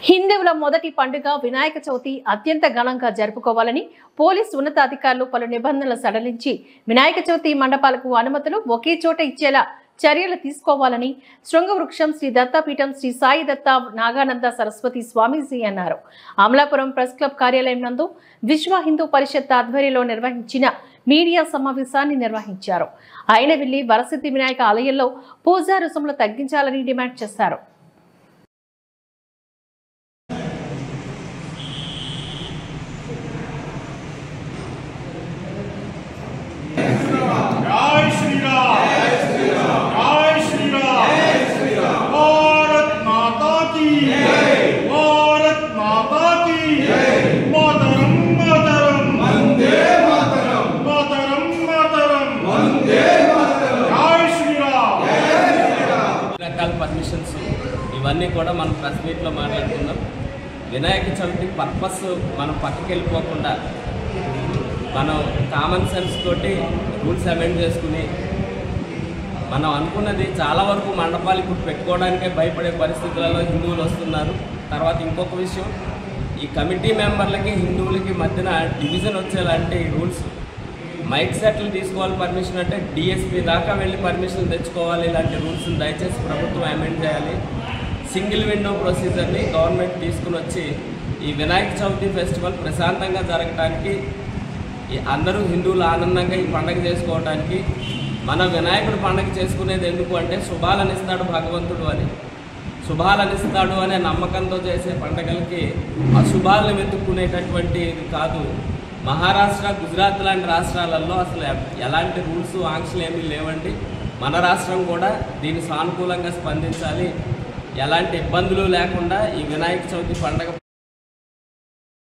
హిందువుల మొదటి పండుగ వినాయక చవితి అత్యంత ఘనంగా జరుపుకోవాలని పోలీసు ఉన్నతాధికారులు పలు నిబంధనలు సడలించి వినాయక చవితి మండపాలకు అనుమతులు ఒకే చోట ఇచ్చేలా చర్యలు తీసుకోవాలని శృంగవృక్షం శ్రీ దత్తాపీఠం శ్రీ సాయి దత్త నాగానంద సరస్వతి స్వామీజీ అన్నారు. అమలాపురం ప్రెస్ క్లబ్ కార్యాలయం నందు విశ్వ హిందూ పరిషత్ ఆధ్వర్యంలో నిర్వహించిన మీడియా సమావేశాన్ని నిర్వహించారు. అయినవిల్లి వరసిద్ధి వినాయక ఆలయంలో పూజా రుసుములు తగ్గించాలని డిమాండ్ చేశారు. పర్మిషన్స్ ఇవన్నీ కూడా మనం ప్రెస్ మీట్లో మాట్లాడుకున్నాం. వినాయక చవితి పర్పస్ మనం పక్కకి వెళ్ళిపోకుండా మనం కామన్ సెన్స్ తోటి రూల్స్ అమెండ్ చేసుకుని మనం అనుకున్నది చాలా వరకు మండపాలు ఇప్పుడు పెట్టుకోవడానికే భయపడే పరిస్థితులలో హిందువులు వస్తున్నారు. తర్వాత ఇంకొక విషయం, ఈ కమిటీ మెంబర్లకి హిందువులకి మధ్యన డివిజన్ వచ్చేలాంటి రూల్స్, మైక్ సెట్లు తీసుకోవాలి పర్మిషన్ అంటే డిఎస్పీ దాకా వెళ్ళి పర్మిషన్ తెచ్చుకోవాలి. ఇలాంటి రూల్స్ని దయచేసి ప్రభుత్వం అమెండ్ చేయాలి. సింగిల్ విండో ప్రొసీజర్ని గవర్నమెంట్ తీసుకుని వచ్చి ఈ వినాయక చవితి ఫెస్టివల్ ప్రశాంతంగా జరగటానికి, అందరూ హిందువులు ఆనందంగా ఈ పండుగ చేసుకోవడానికి, మన వినాయకుడు పండుగ చేసుకునేది ఎందుకు అంటే శుభాలనిస్తాడు భగవంతుడు అని, శుభాలనిస్తాడు అనే నమ్మకంతో చేసే పండుగలకి అశుభాలను వెతుక్కునేటటువంటి కాదు. మహారాష్ట్ర, గుజరాత్ లాంటి రాష్ట్రాలలో అసలు ఎలాంటి రూల్స్ ఆంక్షలు ఏమీ లేవండి. మన రాష్ట్రం కూడా దీన్ని సానుకూలంగా స్పందించాలి. ఎలాంటి ఇబ్బందులు లేకుండా ఈ వినాయక చవితి పండుగ